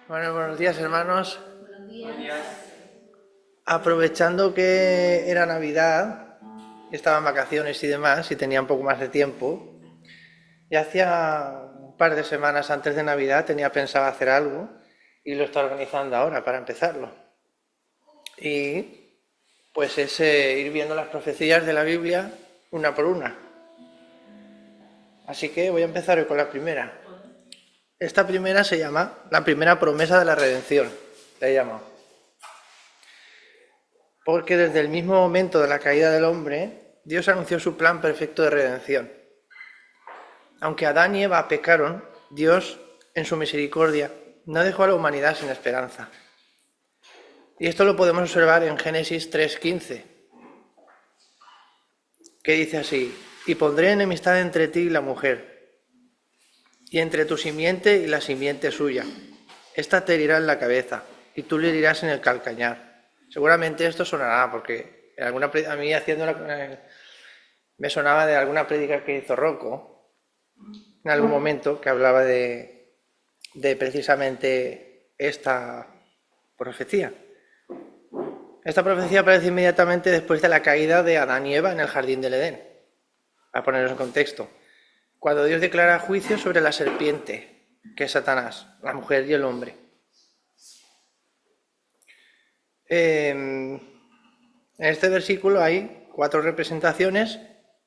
Bueno, buenos días, hermanos. Buenos días. Aprovechando que era Navidad, estaba en vacaciones y demás, y tenía un poco más de tiempo, y hacía un par de semanas antes de Navidad tenía pensado hacer algo, y lo estoy organizando ahora para empezarlo. Y pues es ir viendo las profecías de la Biblia una por una. Así que voy a empezar hoy con la primera. Esta primera se llama la primera promesa de la redención, la he llamado. Porque desde el mismo momento de la caída del hombre, Dios anunció su plan perfecto de redención. Aunque Adán y Eva pecaron, Dios, en su misericordia, no dejó a la humanidad sin esperanza. Y esto lo podemos observar en Génesis 3:15, que dice así: y pondré enemistad entre ti y la mujer, y entre tu simiente y la simiente suya. Esta te herirá en la cabeza, y tú le herirás en el calcañar. Seguramente esto sonará, porque a mí haciéndola me sonaba de alguna prédica que hizo Rocco en algún momento, que hablaba de precisamente esta profecía. Esta profecía aparece inmediatamente después de la caída de Adán y Eva en el jardín del Edén. A poneros en contexto. Cuando Dios declara juicio sobre la serpiente, que es Satanás, la mujer y el hombre. En este versículo hay 4 representaciones.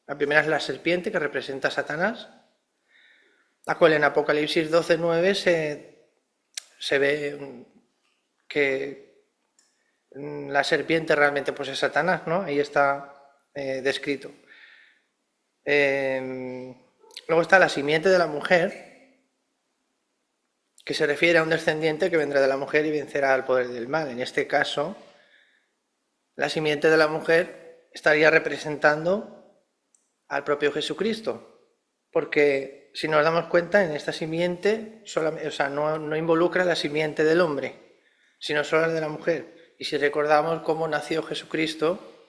La primera es la serpiente, que representa a Satanás, la cual en Apocalipsis 12:9 se ve que la serpiente realmente pues es Satanás, ¿no? Ahí está descrito. Luego está la simiente de la mujer, que se refiere a un descendiente que vendrá de la mujer y vencerá al poder del mal. En este caso, la simiente de la mujer estaría representando al propio Jesucristo, porque si nos damos cuenta, en esta simiente no involucra la simiente del hombre, sino solo la de la mujer. Y si recordamos cómo nació Jesucristo,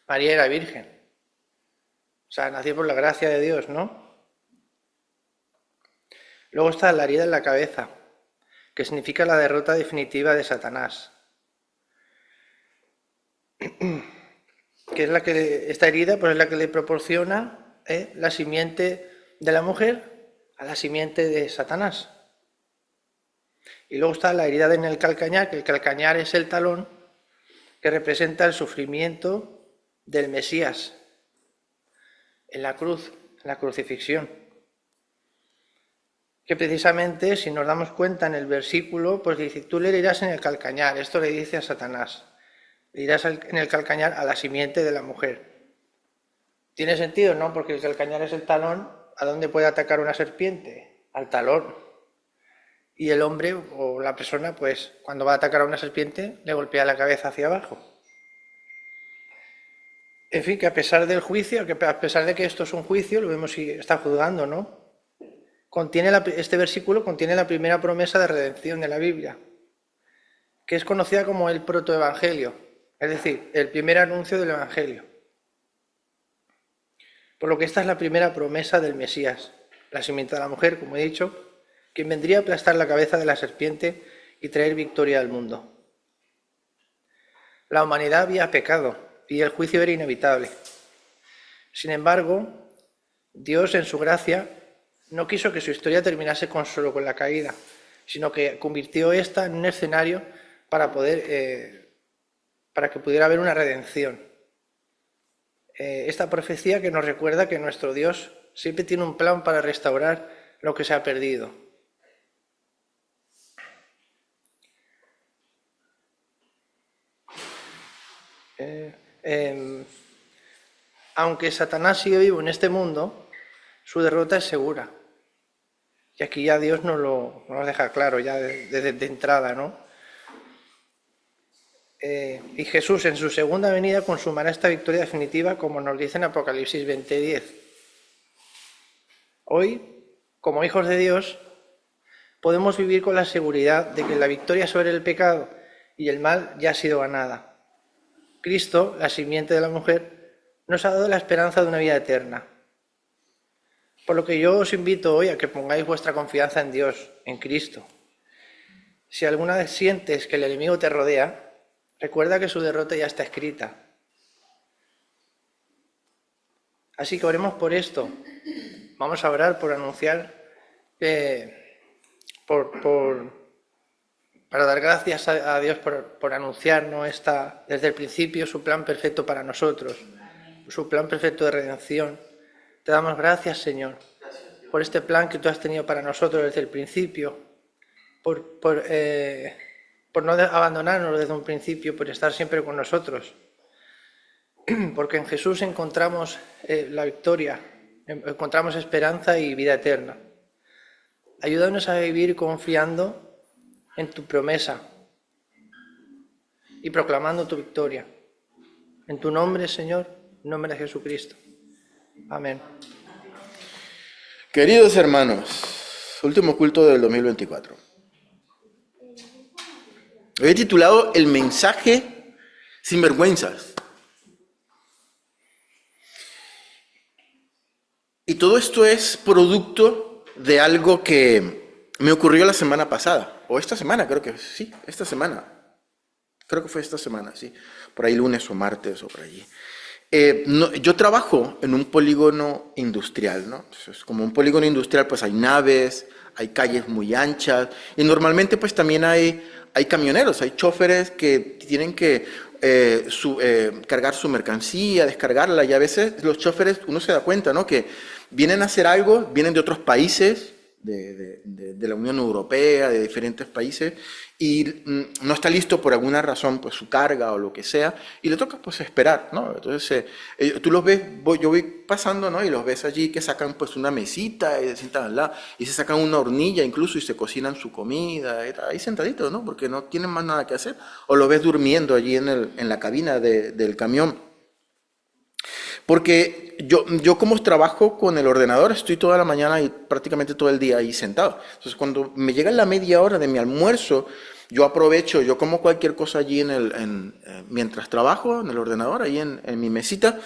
María era virgen. O sea, nació por la gracia de Dios, ¿no? Luego está la herida en la cabeza, que significa la derrota definitiva de Satanás. Que es esta herida pues es la que le proporciona la simiente de la mujer a la simiente de Satanás. Y luego está la herida en el calcañar, que el calcañar es el talón que representa el sufrimiento del Mesías en la cruz, en la crucifixión. Que precisamente, si nos damos cuenta en el versículo, pues dice: tú le herirás en el calcañar. Esto le dice a Satanás. Le herirás en el calcañar a la simiente de la mujer. ¿Tiene sentido? No, porque el calcañar es el talón. ¿A dónde puede atacar una serpiente? Al talón. Y el hombre o la persona, pues cuando va a atacar a una serpiente, le golpea la cabeza hacia abajo. En fin, que a pesar del juicio, que a pesar de que esto es un juicio, lo vemos y está juzgando, ¿no? Este versículo contiene la primera promesa de redención de la Biblia, que es conocida como el protoevangelio, es decir, el primer anuncio del evangelio. Por lo que esta es la primera promesa del Mesías, la simiente de la mujer, como he dicho, quien vendría a aplastar la cabeza de la serpiente y traer victoria al mundo. La humanidad había pecado y el juicio era inevitable. Sin embargo, Dios en su gracia no quiso que su historia terminase solo con la caída, sino que convirtió esta en un escenario para que pudiera haber una redención. Esta profecía que nos recuerda que nuestro Dios siempre tiene un plan para restaurar lo que se ha perdido. Aunque Satanás sigue vivo en este mundo, su derrota es segura. Y aquí ya Dios nos lo deja claro, ya de entrada, ¿no? Y Jesús en su segunda venida consumará esta victoria definitiva, como nos dice en Apocalipsis 20:10. Hoy, como hijos de Dios, podemos vivir con la seguridad de que la victoria sobre el pecado y el mal ya ha sido ganada. Cristo, la simiente de la mujer, nos ha dado la esperanza de una vida eterna. Por lo que yo os invito hoy a que pongáis vuestra confianza en Dios, en Cristo. Si alguna vez sientes que el enemigo te rodea, recuerda que su derrota ya está escrita. Así que oremos por esto. Vamos a orar por anunciar, para dar gracias a Dios por anunciarnos desde el principio su plan perfecto para nosotros, su plan perfecto de redención. Te damos gracias, Señor, por este plan que tú has tenido para nosotros desde el principio, por no abandonarnos desde un principio, por estar siempre con nosotros, porque en Jesús encontramos la victoria, encontramos esperanza y vida eterna. Ayúdanos a vivir confiando en tu promesa y proclamando tu victoria. En tu nombre, Señor, en nombre de Jesucristo. Amén. Queridos hermanos, último culto del 2024. Hoy he titulado El mensaje sin vergüenzas. Y todo esto es producto de algo que me ocurrió la semana pasada, o esta semana, creo que sí, esta semana. Creo que fue esta semana, sí, por ahí lunes o martes o por allí. Yo trabajo en un polígono industrial, ¿no? Entonces, como un polígono industrial, pues hay naves, hay calles muy anchas, y normalmente pues también hay camioneros, hay choferes que tienen que cargar su mercancía, descargarla, y a veces los choferes, uno se da cuenta, ¿no? Que vienen a hacer algo, vienen de otros países, de la Unión Europea, de diferentes países, y no está listo por alguna razón, pues su carga o lo que sea, y le toca pues esperar, ¿no? Entonces tú los ves, yo voy pasando, ¿no? Y los ves allí que sacan pues una mesita y se sientan al lado, y se sacan una hornilla incluso y se cocinan su comida, y ahí sentaditos, ¿no? Porque no tienen más nada que hacer, o los ves durmiendo allí en la cabina del camión. Porque yo como trabajo con el ordenador, estoy toda la mañana y prácticamente todo el día ahí sentado. Entonces cuando me llega la media hora de mi almuerzo, yo aprovecho, yo como cualquier cosa allí mientras trabajo en el ordenador, ahí en mi mesita,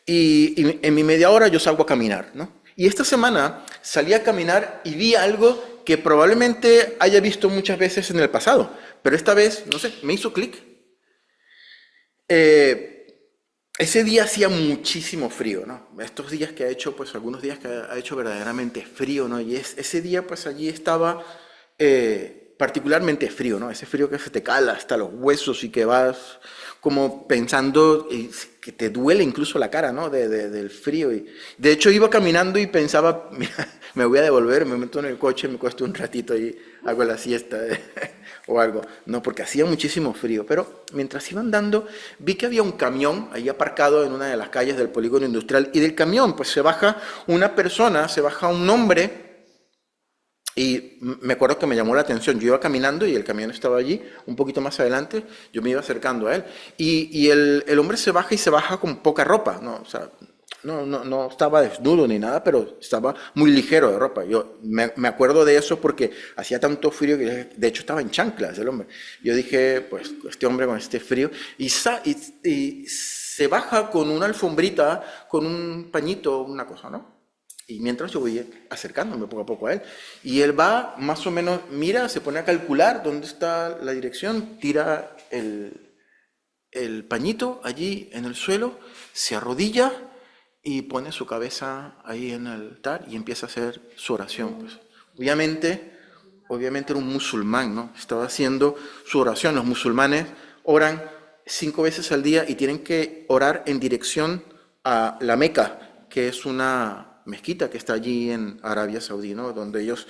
y en mi media hora yo salgo a caminar, ¿no? Y esta semana salí a caminar y vi algo que probablemente haya visto muchas veces en el pasado, pero esta vez, no sé, me hizo clic. Ese día hacía muchísimo frío, ¿no? Estos días que ha hecho, pues algunos días que ha hecho verdaderamente frío, ¿no? Y ese día, pues allí estaba particularmente frío, ¿no? Ese frío que se te cala hasta los huesos y que vas como pensando que te duele incluso la cara, ¿no? Del frío. Y de hecho iba caminando y pensaba, mira, me voy a devolver, me meto en el coche, me cuesto un ratito y hago la siesta o algo. No, porque hacía muchísimo frío. Pero mientras iba andando, vi que había un camión ahí aparcado en una de las calles del polígono industrial, y del camión pues se baja una persona, se baja un hombre. Y me acuerdo que me llamó la atención. Yo iba caminando y el camión estaba allí, un poquito más adelante, yo me iba acercando a él. Y el hombre se baja y se baja con poca ropa, ¿no? O sea, no estaba desnudo ni nada, pero estaba muy ligero de ropa. Yo me acuerdo de eso porque hacía tanto frío que de hecho estaba en chanclas el hombre. Yo dije, pues este hombre con este frío, y se baja con una alfombrita, con un pañito, una cosa, ¿no? Y mientras yo voy acercándome poco a poco a él, y él va más o menos, mira, se pone a calcular dónde está la dirección, tira el pañito allí en el suelo, se arrodilla y pone su cabeza ahí en el altar y empieza a hacer su oración. Pues, obviamente era un musulmán, ¿no? Estaba haciendo su oración. Los musulmanes oran 5 veces al día y tienen que orar en dirección a la Meca, que es una mezquita que está allí en Arabia Saudí, ¿no? Donde ellos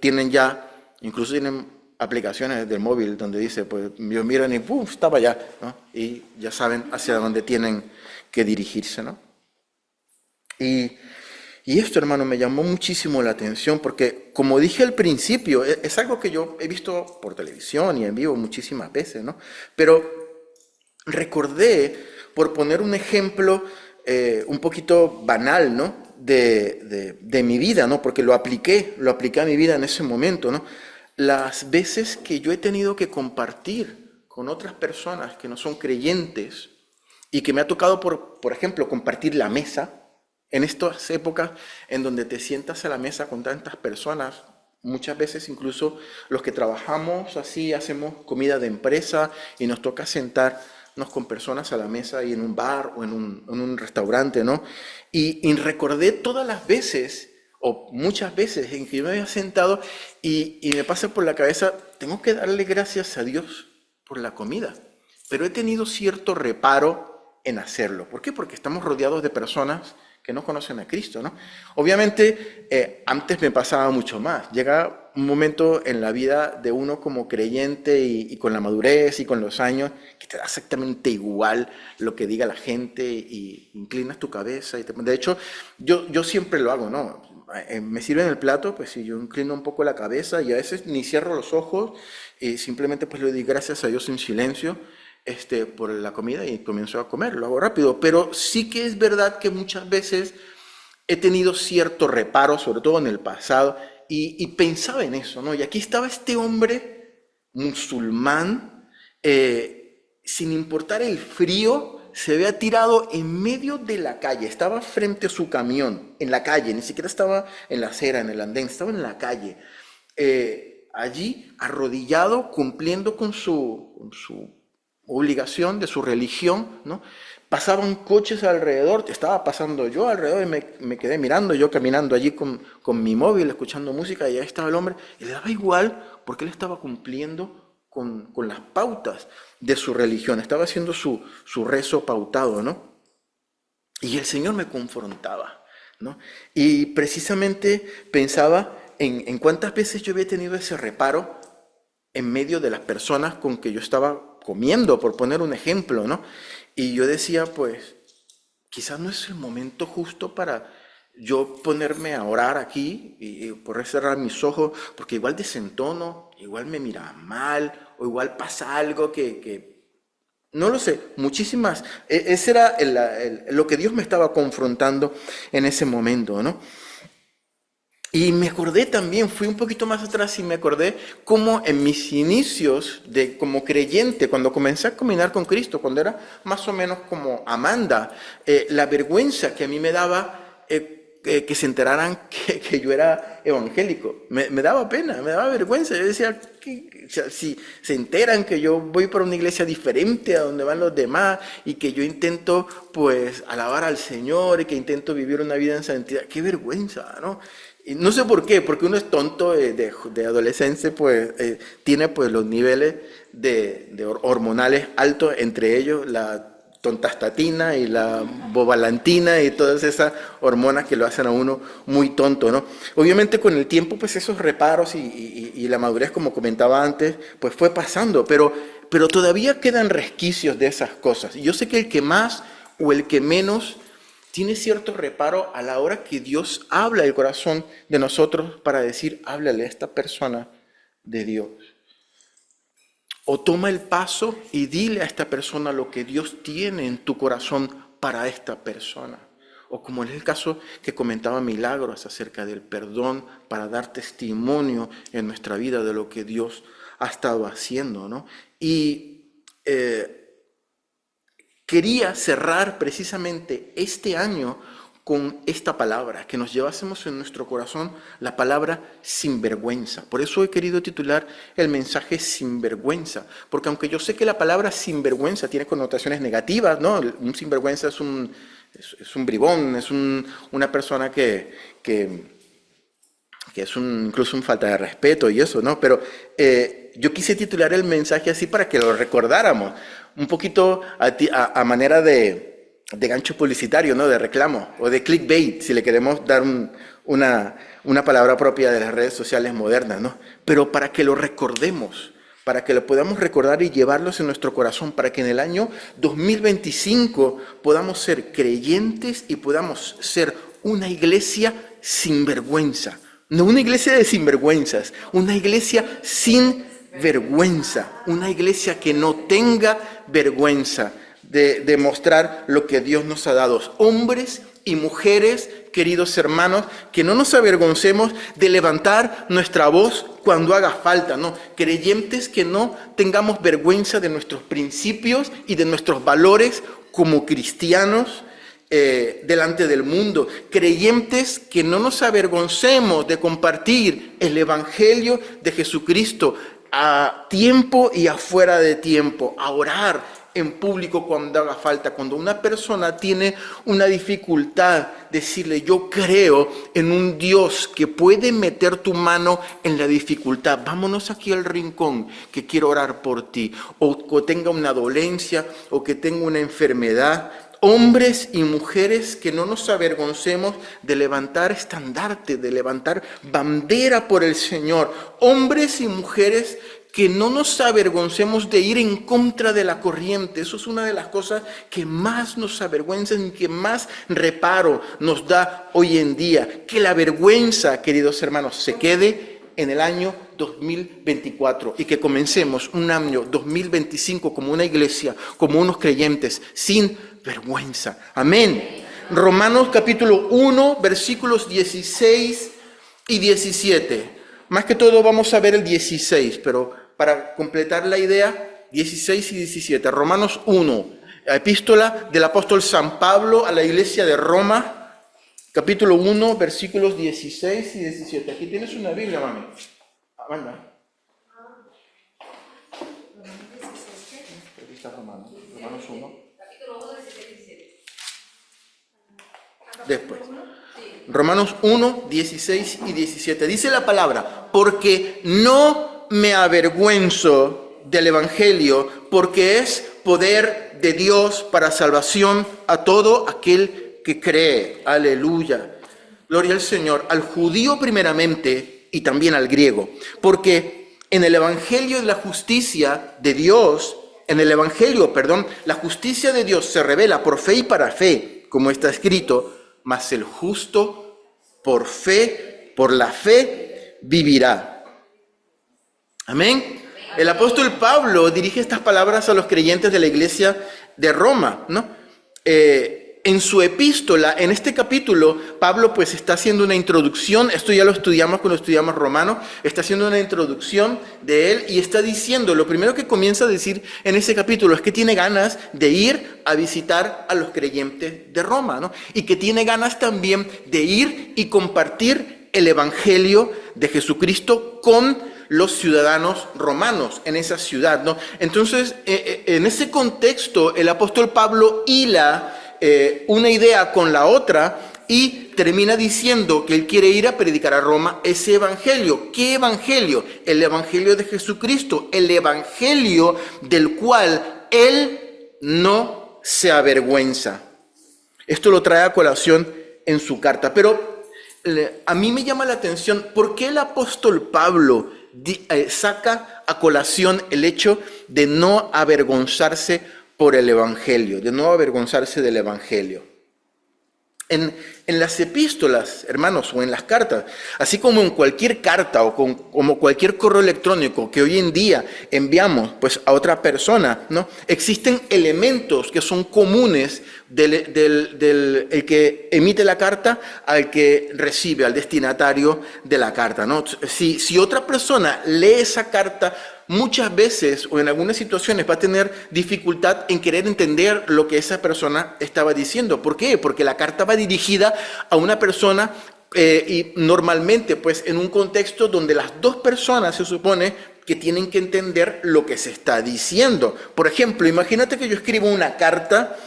tienen ya, incluso tienen aplicaciones del móvil donde dice, pues ellos miran y ¡pum!, estaba allá, ¿no? Y ya saben hacia dónde tienen que dirigirse, ¿no? Y esto, hermano, me llamó muchísimo la atención porque, como dije al principio, es algo que yo he visto por televisión y en vivo muchísimas veces, ¿no? Pero recordé, por poner un ejemplo un poquito banal, ¿no? De mi vida, ¿no? Porque lo apliqué a mi vida en ese momento, ¿no? Las veces que yo he tenido que compartir con otras personas que no son creyentes y que me ha tocado, por ejemplo, compartir la mesa En estas épocas en donde te sientas a la mesa con tantas personas, muchas veces incluso los que trabajamos así, hacemos comida de empresa y nos toca sentarnos con personas a la mesa y en un bar o en un restaurante, ¿no? Y recordé todas las veces, o muchas veces, en que yo me había sentado y me pasa por la cabeza, tengo que darle gracias a Dios por la comida, pero he tenido cierto reparo en hacerlo. ¿Por qué? Porque estamos rodeados de personas que no conocen a Cristo, ¿no? Obviamente, antes me pasaba mucho más. Llega un momento en la vida de uno como creyente y con la madurez y con los años que te da exactamente igual lo que diga la gente y inclinas tu cabeza. De hecho, yo siempre lo hago, ¿no? Me sirven el plato, pues si yo inclino un poco la cabeza y a veces ni cierro los ojos y simplemente pues le doy gracias a Dios en silencio. Por la comida y comienzo a comer, lo hago rápido, pero sí que es verdad que muchas veces he tenido cierto reparo, sobre todo en el pasado, y pensaba en eso, ¿no? Y aquí estaba este hombre musulmán, sin importar el frío, se había tirado en medio de la calle, estaba frente a su camión, en la calle, ni siquiera estaba en la acera, en el andén, estaba en la calle, allí arrodillado, cumpliendo con su obligación de su religión, ¿no? Pasaban coches alrededor, estaba pasando yo alrededor y me quedé mirando, yo caminando allí con mi móvil, escuchando música, y ahí estaba el hombre, y le daba igual porque él estaba cumpliendo con las pautas de su religión, estaba haciendo su rezo pautado, ¿no? Y el Señor me confrontaba, ¿no? Y precisamente pensaba en cuántas veces yo había tenido ese reparo en medio de las personas con que yo estaba comiendo, por poner un ejemplo, ¿no? Y yo decía, pues, quizás no es el momento justo para yo ponerme a orar aquí y poder cerrar mis ojos, porque igual desentono, igual me mira mal, o igual pasa algo que no lo sé, muchísimas. Ese era lo que Dios me estaba confrontando en ese momento, ¿no? Y me acordé también, fui un poquito más atrás y me acordé cómo en mis inicios como creyente, cuando comencé a caminar con Cristo, cuando era más o menos como Amanda, la vergüenza que a mí me daba que se enteraran que yo era evangélico, me daba pena, me daba vergüenza. Yo decía, o sea, si se enteran que yo voy para una iglesia diferente a donde van los demás y que yo intento pues alabar al Señor y que intento vivir una vida en santidad, qué vergüenza, ¿no? Y no sé por qué, porque uno es tonto de adolescencia, pues tiene pues los niveles de hormonales altos, entre ellos la tontastatina y la bovalantina y todas esas hormonas que lo hacen a uno muy tonto, ¿no? Obviamente con el tiempo pues esos reparos y la madurez, como comentaba antes, pues fue pasando, pero todavía quedan resquicios de esas cosas. Y yo sé que el que más o el que menos tiene cierto reparo a la hora que Dios habla el corazón de nosotros para decir, háblale a esta persona de Dios. O toma el paso y dile a esta persona lo que Dios tiene en tu corazón para esta persona. O como es el caso que comentaba Milagros acerca del perdón para dar testimonio en nuestra vida de lo que Dios ha estado haciendo, ¿no? Y quería cerrar precisamente este año con esta palabra, que nos llevásemos en nuestro corazón la palabra sinvergüenza. Por eso he querido titular el mensaje sinvergüenza, porque aunque yo sé que la palabra sinvergüenza tiene connotaciones negativas, ¿no? Un sinvergüenza es un bribón, es una persona que es incluso un falta de respeto y eso, ¿no? Pero yo quise titular el mensaje así para que lo recordáramos, un poquito a manera de gancho publicitario, ¿no? De reclamo o de clickbait, si le queremos dar una palabra propia de las redes sociales modernas, ¿no? Pero para que lo recordemos, para que lo podamos recordar y llevarlos en nuestro corazón, para que en el año 2025 podamos ser creyentes y podamos ser una iglesia sin vergüenza. No una iglesia de sinvergüenzas, una iglesia sin vergüenza, una iglesia que no tenga vergüenza de mostrar lo que Dios nos ha dado. Hombres y mujeres, queridos hermanos, que no nos avergoncemos de levantar nuestra voz cuando haga falta, ¿no? Creyentes que no tengamos vergüenza de nuestros principios y de nuestros valores como cristianos, delante del mundo, creyentes que no nos avergoncemos de compartir el Evangelio de Jesucristo a tiempo y afuera de tiempo, a orar en público cuando haga falta. Cuando una persona tiene una dificultad, decirle: yo creo en un Dios que puede meter tu mano en la dificultad. Vámonos aquí al rincón, que quiero orar por ti. O tenga una dolencia, o que tenga una enfermedad. Hombres y mujeres que no nos avergoncemos de levantar estandarte, de levantar bandera por el Señor. Hombres y mujeres que no nos avergoncemos de ir en contra de la corriente. Eso es una de las cosas que más nos avergüenzan y que más reparo nos da hoy en día. Que la vergüenza, queridos hermanos, se quede en el año 2024 y que comencemos un año 2025 como una iglesia, como unos creyentes, sin vergüenza. Amén. Romanos capítulo 1, versículos 16 y 17. Más que todo vamos a ver el 16, pero para completar la idea, 16 y 17. Romanos 1, epístola del apóstol San Pablo a la iglesia de Roma, capítulo 1, versículos 16 y 17. Aquí tienes una Biblia, mami. Manda. Aquí está Romanos 1. Después. Romanos 1, 16 y 17. Dice la palabra: porque no me avergüenzo del Evangelio, porque es poder de Dios para salvación a todo aquel que cree. Aleluya. Gloria al Señor. Al judío primeramente y también al griego. Porque en el Evangelio de la justicia de Dios, la justicia de Dios se revela por fe y para fe, como está escrito: mas el justo por fe, por la fe, vivirá. Amén. El apóstol Pablo dirige estas palabras a los creyentes de la iglesia de Roma, ¿no? En su epístola, en este capítulo, Pablo pues está haciendo una introducción. Esto ya lo estudiamos cuando estudiamos Romano. Está haciendo una introducción de él y está diciendo, lo primero que comienza a decir en ese capítulo es que tiene ganas de ir a visitar a los creyentes de Roma, ¿no? Y que tiene ganas también de ir y compartir el Evangelio de Jesucristo con los ciudadanos romanos en esa ciudad, ¿no? Entonces, en ese contexto, el apóstol Pablo hila una idea con la otra y termina diciendo que él quiere ir a predicar a Roma ese evangelio. ¿Qué evangelio? El evangelio de Jesucristo, el evangelio del cual él no se avergüenza. Esto lo trae a colación en su carta. Pero a mí me llama la atención por qué el apóstol Pablo saca a colación el hecho de no avergonzarse por el Evangelio, de no avergonzarse del Evangelio. En las epístolas, hermanos, o en las cartas, así como en cualquier carta o como cualquier correo electrónico que hoy en día enviamos pues, a otra persona, ¿no? Existen elementos que son comunes del el que emite la carta al que recibe, al destinatario de la carta, ¿no? Si otra persona lee esa carta, muchas veces o en algunas situaciones va a tener dificultad en querer entender lo que esa persona estaba diciendo. ¿Por qué? Porque la carta va dirigida a una persona y normalmente pues en un contexto donde las dos personas se supone que tienen que entender lo que se está diciendo. Por ejemplo, imagínate que yo escribo una carta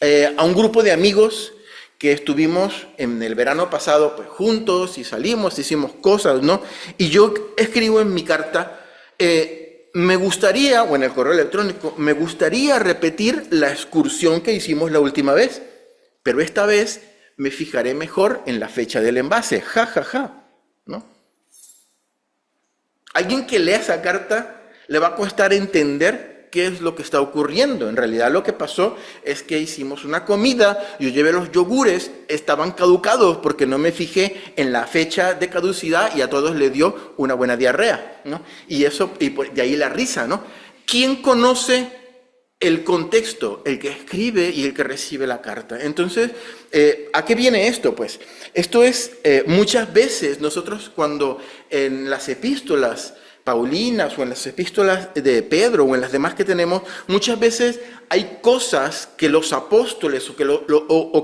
a un grupo de amigos que estuvimos en el verano pasado pues juntos y salimos, hicimos cosas, ¿no? Y yo escribo en mi carta, me gustaría, o en el correo electrónico, me gustaría repetir la excursión que hicimos la última vez, pero esta vez me fijaré mejor en la fecha del envase, ¿no? Alguien que lea esa carta le va a costar entender qué es lo que está ocurriendo. En realidad lo que pasó es que hicimos una comida, yo llevé los yogures, estaban caducados porque no me fijé en la fecha de caducidad y a todos les dio una buena diarrea, ¿no? Y de ahí la risa, ¿no? ¿Quién conoce el contexto? El que escribe y el que recibe la carta. Entonces, ¿a qué viene esto? Pues esto es, muchas veces nosotros cuando en las epístolas Paulinas o en las epístolas de Pedro o en las demás que tenemos, muchas veces hay cosas que los apóstoles o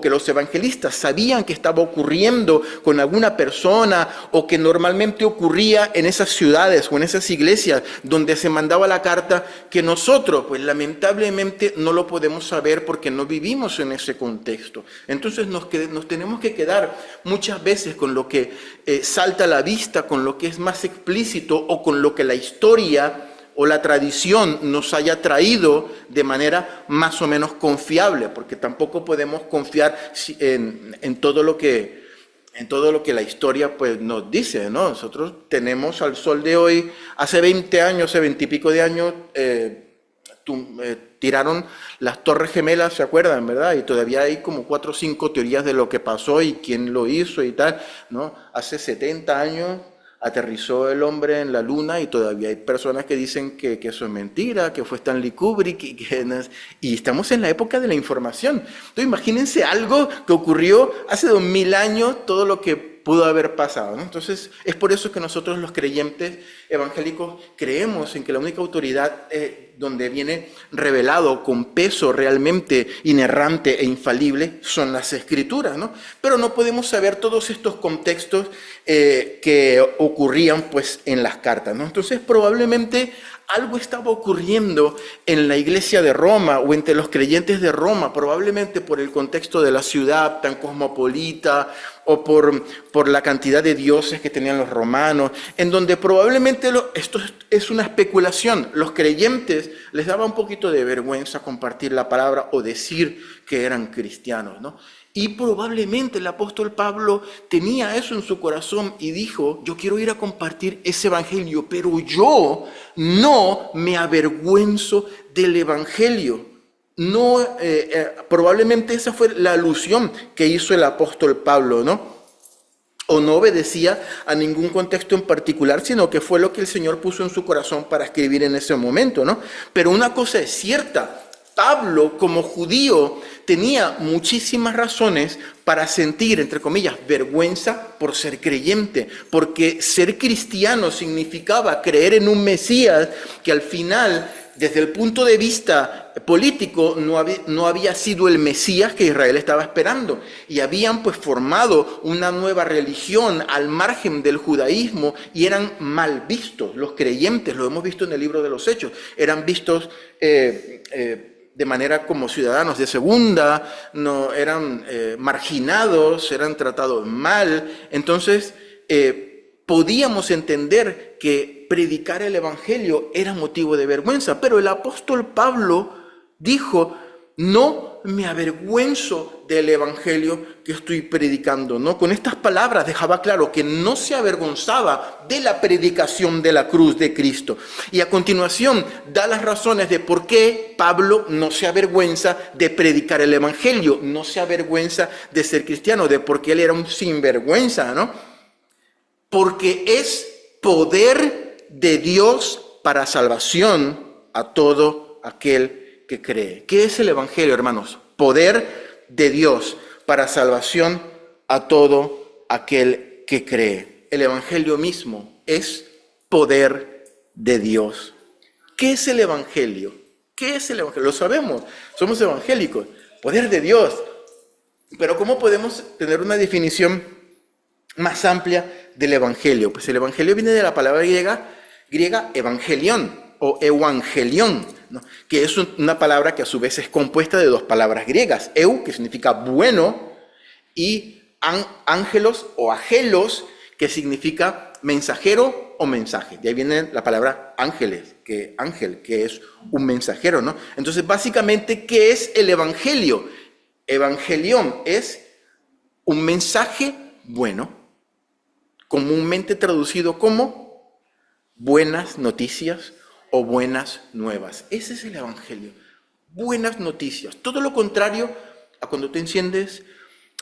que los evangelistas sabían que estaba ocurriendo con alguna persona o que normalmente ocurría en esas ciudades o en esas iglesias donde se mandaba la carta, que nosotros pues lamentablemente no lo podemos saber porque no vivimos en ese contexto. Entonces nos tenemos que quedar muchas veces con lo que salta a la vista, con lo que es más explícito o con lo que la historia o la tradición nos haya traído de manera más o menos confiable, porque tampoco podemos confiar en todo lo que la historia pues, nos dice, ¿no? Nosotros tenemos al sol de hoy, hace 20 años, hace 20 y pico de años, tiraron las Torres Gemelas, ¿se acuerdan, verdad? Y todavía hay como 4 o 5 teorías de lo que pasó y quién lo hizo y tal, ¿no? Hace 70 años aterrizó el hombre en la luna y todavía hay personas que dicen que eso es mentira, que fue Stanley Kubrick y estamos en la época de la información. Entonces imagínense algo que ocurrió hace 2000 años, todo lo que pudo haber pasado, ¿no? Entonces es por eso que nosotros los creyentes evangélicos creemos en que la única autoridad donde viene revelado con peso realmente inerrante e infalible son las Escrituras, ¿no? Pero no podemos saber todos estos contextos que ocurrían pues en las cartas, ¿no? Entonces probablemente algo estaba ocurriendo en la iglesia de Roma o entre los creyentes de Roma, probablemente por el contexto de la ciudad tan cosmopolita o por la cantidad de dioses que tenían los romanos, en donde probablemente esto es una especulación. Los creyentes les daba un poquito de vergüenza compartir la palabra o decir que eran cristianos, ¿no? Y probablemente el apóstol Pablo tenía eso en su corazón y dijo, yo quiero ir a compartir ese evangelio, pero yo no me avergüenzo del evangelio. No, probablemente esa fue la alusión que hizo el apóstol Pablo, ¿no? O no obedecía a ningún contexto en particular, sino que fue lo que el Señor puso en su corazón para escribir en ese momento, ¿no? Pero una cosa es cierta, Pablo, como judío, tenía muchísimas razones para sentir, entre comillas, vergüenza por ser creyente, porque ser cristiano significaba creer en un Mesías que al final, desde el punto de vista político, no había sido el Mesías que Israel estaba esperando. Y habían pues formado una nueva religión al margen del judaísmo y eran mal vistos. Los creyentes, lo hemos visto en el libro de los Hechos, eran vistos de manera como ciudadanos de segunda, no eran marginados, eran tratados mal. Entonces, podíamos entender que predicar el evangelio era motivo de vergüenza, pero el apóstol Pablo dijo, no me avergüenzo del evangelio que estoy predicando, ¿no? Con estas palabras dejaba claro que no se avergonzaba de la predicación de la cruz de Cristo. Y a continuación da las razones de por qué Pablo no se avergüenza de predicar el evangelio, no se avergüenza de ser cristiano, de por qué él era un sinvergüenza, ¿no? Porque es poder de Dios para salvación a todo aquel que cree. ¿Qué es el evangelio, hermanos? Poder de Dios para salvación a todo aquel que cree. El evangelio mismo es poder de Dios. ¿Qué es el evangelio? ¿Qué es el evangelio? Lo sabemos, somos evangélicos. Poder de Dios. Pero ¿cómo podemos tener una definición más amplia del evangelio? Pues el evangelio viene de la palabra griega evangelion o evangelión, ¿no? Que es una palabra que a su vez es compuesta de 2 palabras griegas, eu, que significa bueno, y ángelos o agelos, que significa mensajero o mensaje. De ahí viene la palabra ángel, que es un mensajero, ¿no? Entonces, básicamente, ¿qué es el evangelio? Evangelión es un mensaje bueno, comúnmente traducido como buenas noticias o buenas nuevas. Ese es el evangelio. Buenas noticias. Todo lo contrario a cuando tú enciendes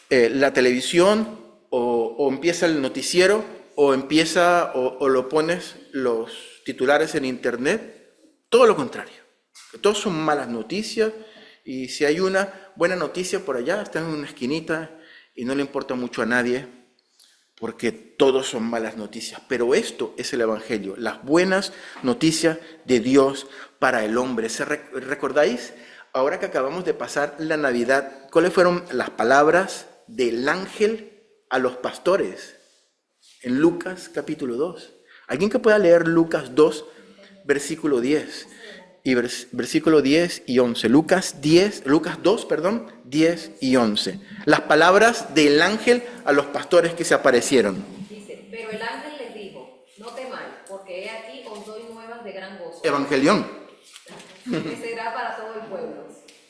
la televisión o empieza el noticiero o lo pones los titulares en internet. Todo lo contrario. Todos son malas noticias y si hay una buena noticia por allá, está en una esquinita y no le importa mucho a nadie, porque todos son malas noticias. Pero esto es el Evangelio, las buenas noticias de Dios para el hombre. ¿Recordáis? Ahora que acabamos de pasar la Navidad, ¿cuáles fueron las palabras del ángel a los pastores? En Lucas capítulo 2. ¿Alguien que pueda leer Lucas 2, versículo 10? Y versículo 10 y 11. Lucas 2, 10 y 11. Las palabras del ángel a los pastores que se aparecieron. Dice, pero el ángel les dijo, no temáis, porque he aquí os doy nuevas de gran gozo. Evangelión. Que será para todo el pueblo.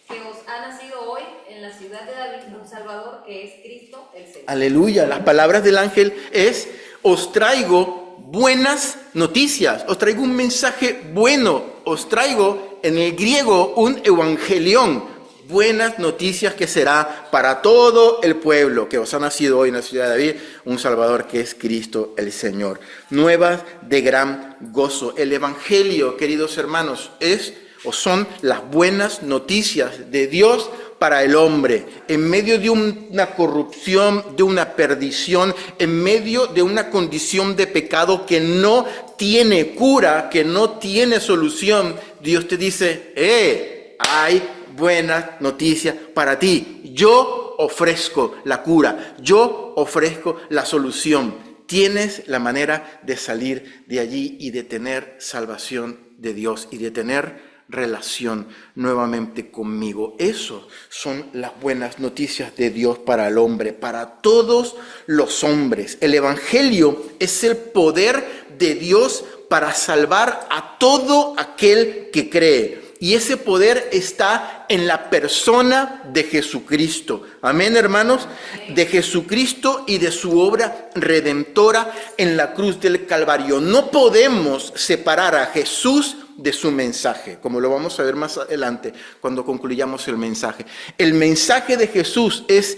Que os ha nacido hoy en la ciudad de David un Salvador, que es Cristo el Señor. Aleluya. Las palabras del ángel es, os traigo buenas noticias, os traigo un mensaje bueno, os traigo en el griego un evangelión, buenas noticias que será para todo el pueblo, que os ha nacido hoy en la ciudad de David un Salvador que es Cristo el Señor. Nuevas de gran gozo. El evangelio, queridos hermanos, es o son las buenas noticias de Dios para el hombre, en medio de una corrupción, de una perdición, en medio de una condición de pecado que no tiene cura, que no tiene solución. Dios te dice, hay buenas noticias para ti. Yo ofrezco la cura, yo ofrezco la solución. Tienes la manera de salir de allí y de tener salvación de Dios y de tener relación nuevamente conmigo. Eso son las buenas noticias de Dios para el hombre, para todos los hombres. El evangelio es el poder de Dios para salvar a todo aquel que cree. Y ese poder está en la persona de Jesucristo. Amén, hermanos. De Jesucristo y de su obra redentora en la cruz del Calvario. No podemos separar a Jesús de su mensaje, como lo vamos a ver más adelante cuando concluyamos el mensaje. El mensaje de Jesús es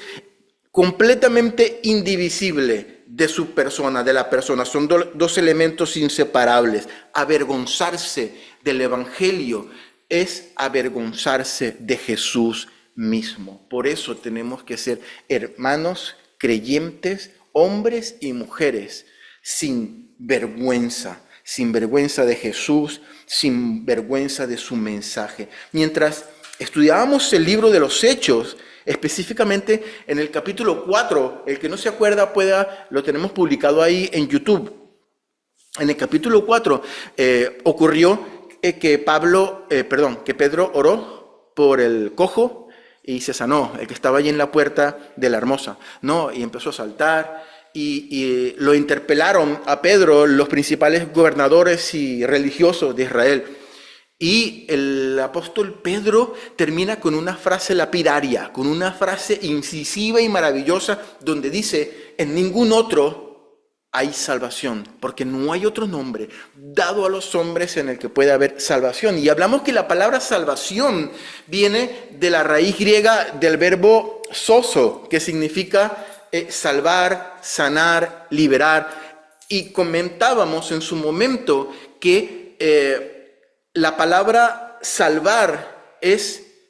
completamente indivisible de su persona, de la persona. Son dos elementos inseparables. Avergonzarse del evangelio es avergonzarse de Jesús mismo. Por eso tenemos que ser hermanos creyentes, hombres y mujeres, sin vergüenza de Jesús, sin vergüenza de su mensaje. Mientras estudiábamos el libro de los Hechos, específicamente en el capítulo 4, el que no se acuerda lo tenemos publicado ahí en YouTube. En el capítulo 4 ocurrió que Pedro oró por el cojo y se sanó, el que estaba allí en la puerta de la Hermosa, ¿no? Y empezó a saltar y lo interpelaron a Pedro los principales gobernadores y religiosos de Israel. Y el apóstol Pedro termina con una frase lapidaria, con una frase incisiva y maravillosa, donde dice, en ningún otro hay salvación, porque no hay otro nombre dado a los hombres en el que pueda haber salvación. Y hablamos que la palabra salvación viene de la raíz griega del verbo sozo, que significa salvar, sanar, liberar. Y comentábamos en su momento que la palabra salvar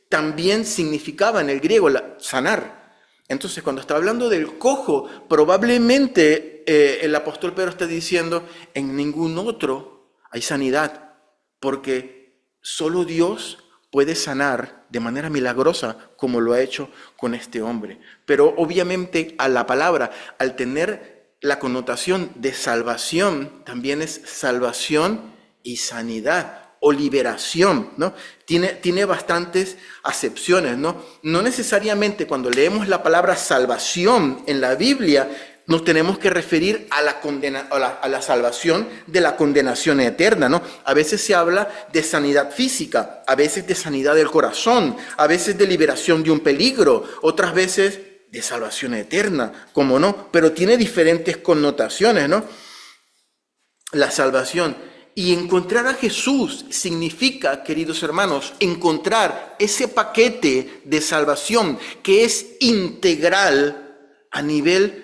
también significaba en el griego sanar. Entonces, cuando está hablando del cojo, probablemente el apóstol Pedro está diciendo, en ningún otro hay sanidad, porque solo Dios puede sanar de manera milagrosa, como lo ha hecho con este hombre. Pero obviamente a la palabra, al tener la connotación de salvación, también es salvación y sanidad, o liberación, ¿no? Tiene bastantes acepciones, ¿no? No necesariamente cuando leemos la palabra salvación en la Biblia nos tenemos que referir a la salvación de la condenación eterna, ¿no? A veces se habla de sanidad física, a veces de sanidad del corazón, a veces de liberación de un peligro, otras veces de salvación eterna, ¿cómo no? Pero tiene diferentes connotaciones, ¿no? La salvación. Y encontrar a Jesús significa, queridos hermanos, encontrar ese paquete de salvación que es integral a nivel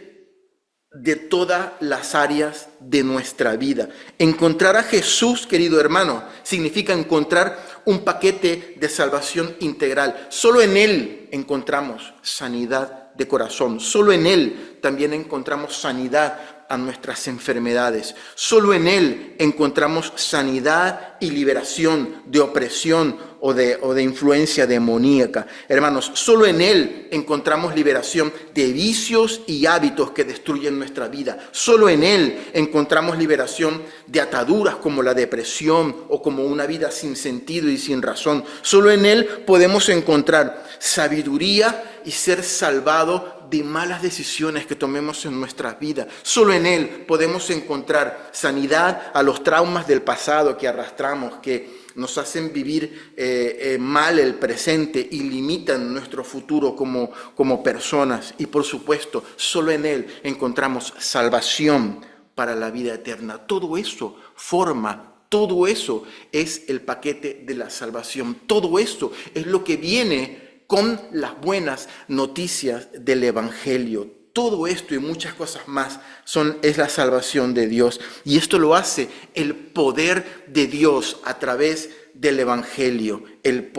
de todas las áreas de nuestra vida. Encontrar a Jesús, querido hermano, significa encontrar un paquete de salvación integral. Solo en Él encontramos sanidad de corazón. Solo en Él también encontramos sanidad a nuestras enfermedades. Solo en Él encontramos sanidad y liberación de opresión o de influencia demoníaca. Hermanos, solo en Él encontramos liberación de vicios y hábitos que destruyen nuestra vida. Solo en Él encontramos liberación de ataduras como la depresión o como una vida sin sentido y sin razón. Solo en Él podemos encontrar sabiduría y ser salvado de malas decisiones que tomemos en nuestra vida. Solo en Él podemos encontrar sanidad a los traumas del pasado que arrastramos, que nos hacen vivir mal el presente y limitan nuestro futuro como personas. Y por supuesto, solo en Él encontramos salvación para la vida eterna. Todo eso es el paquete de la salvación. Todo eso es lo que viene con las buenas noticias del Evangelio. Todo esto y muchas cosas más es la salvación de Dios. Y esto lo hace el poder de Dios a través del Evangelio. El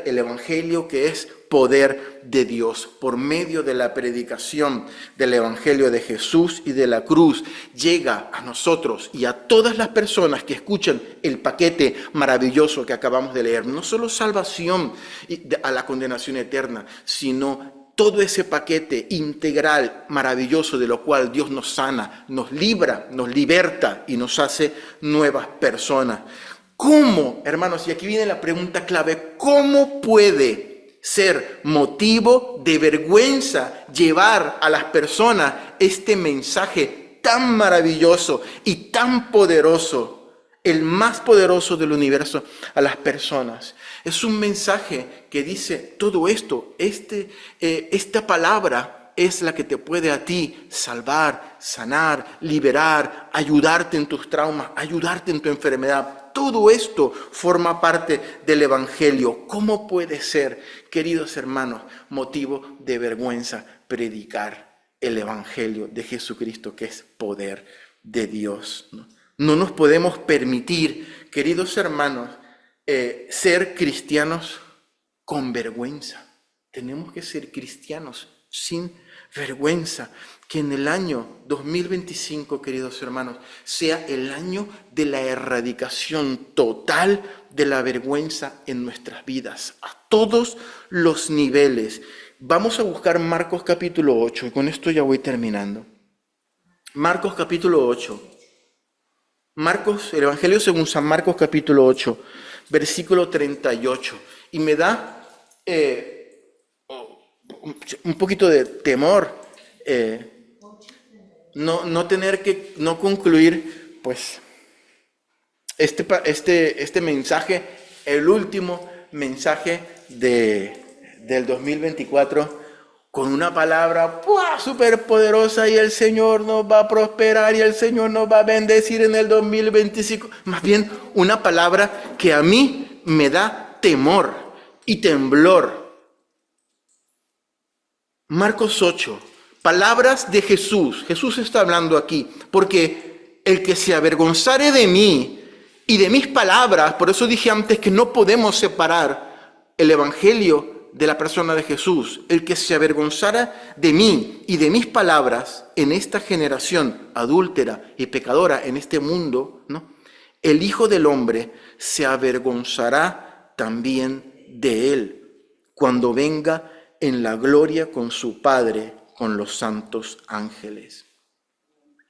Evangelio que es poder de Dios. Por medio de la predicación del Evangelio de Jesús y de la cruz, llega a nosotros y a todas las personas que escuchan el paquete maravilloso que acabamos de leer. No solo salvación a la condenación eterna, sino todo ese paquete integral, maravilloso, de lo cual Dios nos sana, nos libra, nos liberta y nos hace nuevas personas. ¿Cómo, hermanos? Y aquí viene la pregunta clave. ¿Cómo puede ser motivo de vergüenza llevar a las personas este mensaje tan maravilloso y tan poderoso, el más poderoso del universo, a las personas? Es un mensaje que dice todo esto. Esta palabra es la que te puede a ti salvar, sanar, liberar, ayudarte en tus traumas, ayudarte en tu enfermedad. Todo esto forma parte del Evangelio. ¿Cómo puede ser, queridos hermanos, motivo de vergüenza predicar el Evangelio de Jesucristo, que es poder de Dios? No nos podemos permitir, queridos hermanos, ser cristianos con vergüenza. Tenemos que ser cristianos sin vergüenza. Que en el año 2025, queridos hermanos, sea el año de la erradicación total de la vergüenza en nuestras vidas, a todos los niveles. Vamos a buscar Marcos capítulo 8, y con esto ya voy terminando. Marcos capítulo 8. El Evangelio según San Marcos capítulo 8, versículo 38. Y me da un poquito de temor no concluir pues este mensaje, el último mensaje del 2024, con una palabra súper poderosa, y el Señor nos va a prosperar y el Señor nos va a bendecir en el 2025. Más bien una palabra que a mí me da temor y temblor. Marcos 8, palabras de Jesús. Jesús está hablando aquí, porque el que se avergonzare de mí y de mis palabras, por eso dije antes que no podemos separar el Evangelio de la persona de Jesús. El que se avergonzara de mí y de mis palabras en esta generación adúltera y pecadora, en este mundo, ¿no? El Hijo del Hombre se avergonzará también de él cuando venga en la gloria con su Padre, con los santos ángeles.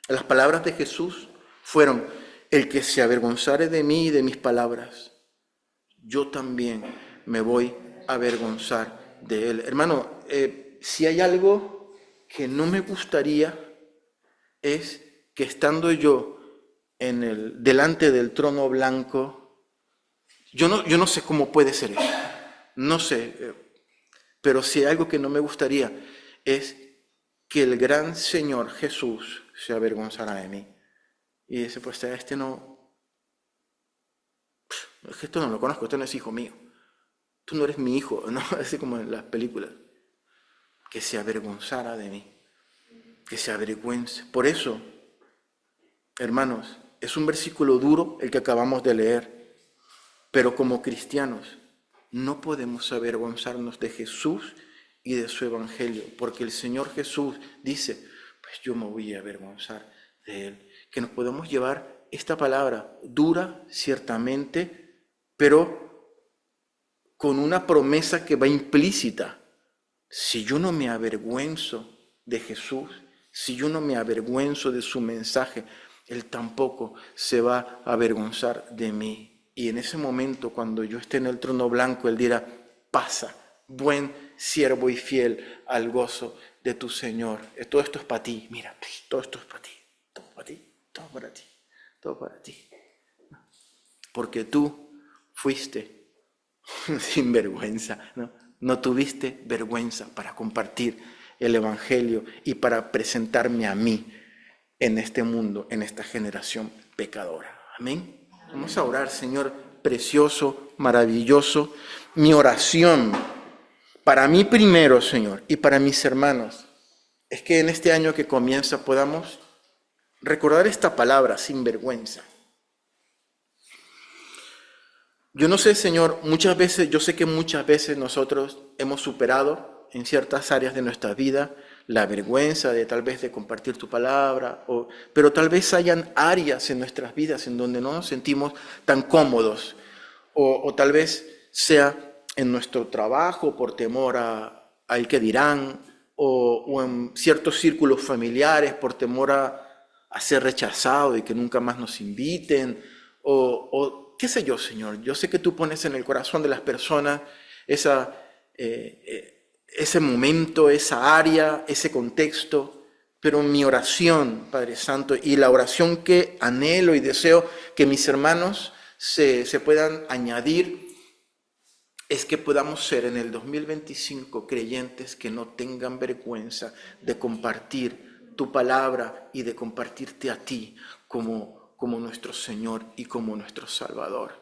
Las palabras de Jesús fueron: el que se avergonzare de mí y de mis palabras, yo también me voy a avergonzar de él. Hermano, si hay algo que no me gustaría, es que estando yo delante del trono blanco, yo no sé cómo puede ser eso, no sé, pero si hay algo que no me gustaría, es que el gran Señor Jesús se avergonzara de mí. Y dice, pues esto no lo conozco, esto no es hijo mío. Tú no eres mi hijo, ¿no? Así como en las películas. Que se avergonzara de mí. Que se avergüence. Por eso, hermanos, es un versículo duro el que acabamos de leer. Pero como cristianos, no podemos avergonzarnos de Jesús y de su evangelio, porque el Señor Jesús dice, pues yo me voy a avergonzar de él. Que nos podamos llevar esta palabra dura, ciertamente, pero con una promesa que va implícita. Si yo no me avergüenzo de Jesús, si yo no me avergüenzo de su mensaje, Él tampoco se va a avergonzar de mí. Y en ese momento, cuando yo esté en el trono blanco, Él dirá, pasa, buen siervo y fiel al gozo de tu Señor. Todo esto es para ti, mira, todo esto es para ti, todo para ti, todo para ti, todo para ti. Porque tú fuiste sin vergüenza, ¿no? No tuviste vergüenza para compartir el evangelio y para presentarme a mí en este mundo, en esta generación pecadora. Amén. Vamos a orar, Señor precioso, maravilloso. Mi oración para mí primero, Señor, y para mis hermanos, es que en este año que comienza podamos recordar esta palabra, sin vergüenza. Yo no sé, Señor, yo sé que muchas veces nosotros hemos superado en ciertas áreas de nuestra vida la vergüenza de tal vez de compartir tu palabra, pero tal vez hayan áreas en nuestras vidas en donde no nos sentimos tan cómodos, o tal vez sea en nuestro trabajo por temor al que dirán, o en ciertos círculos familiares por temor a ser rechazado y que nunca más nos inviten, o qué sé yo, Señor. Yo sé que tú pones en el corazón de las personas ese momento, esa área, ese contexto, pero mi oración, Padre Santo, y la oración que anhelo y deseo que mis hermanos se puedan añadir, es que podamos ser en el 2025 creyentes que no tengan vergüenza de compartir tu palabra y de compartirte a ti como nuestro Señor y como nuestro Salvador.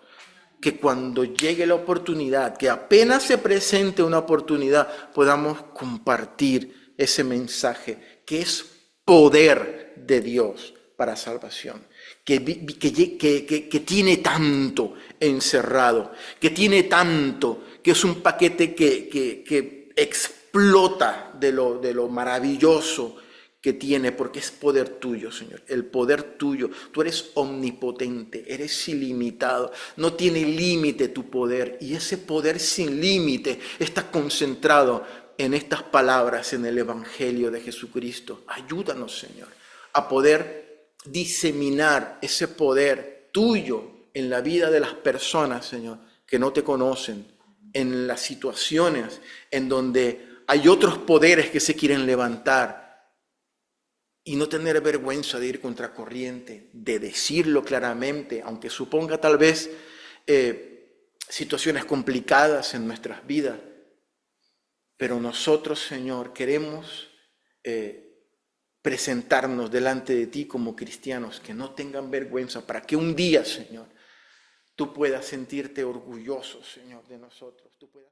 Que cuando llegue la oportunidad, que apenas se presente una oportunidad, podamos compartir ese mensaje que es poder de Dios para salvación, que tiene tanto encerrado, que tiene tanto, que es un paquete que explota de lo maravilloso que tiene, porque es poder tuyo, Señor, el poder tuyo. Tú eres omnipotente, eres ilimitado, no tiene límite tu poder, y ese poder sin límite está concentrado en estas palabras, en el Evangelio de Jesucristo. Ayúdanos, Señor, a poder diseminar ese poder tuyo en la vida de las personas, Señor, que no te conocen, en las situaciones en donde hay otros poderes que se quieren levantar, y no tener vergüenza de ir contracorriente, de decirlo claramente, aunque suponga tal vez situaciones complicadas en nuestras vidas. Pero nosotros, Señor, queremos presentarnos delante de ti como cristianos que no tengan vergüenza, para que un día, Señor, tú puedas sentirte orgulloso, Señor, de nosotros. Tú puedas